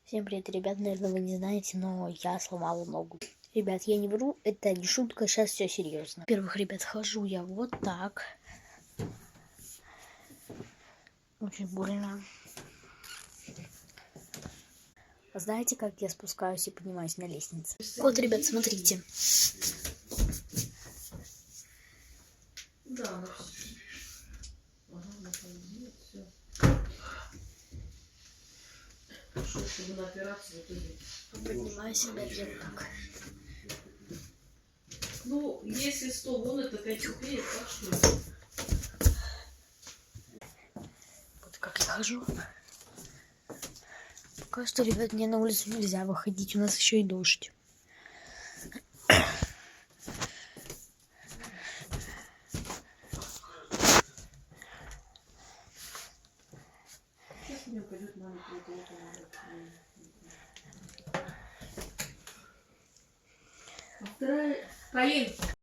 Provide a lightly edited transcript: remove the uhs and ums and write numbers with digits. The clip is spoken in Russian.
Всем привет, ребят, наверное, вы не знаете, но я сломала ногу. Ребят, я не вру, это не шутка, сейчас все серьезно. Во-первых, ребят, хожу я вот так. Очень больно. А знаете, как я спускаюсь и поднимаюсь на лестнице? Вот, ребят, смотрите. Да, чтобы на операцию Поднимаюсь, ребят, я вот так. Ну, если 100 вон, это 5 рублей, так что ли? Вот как я хожу. Пока что, ребят, мне на улицу нельзя выходить, у нас еще и дождь. Сейчас мне пойдет мама а вторая... Полин!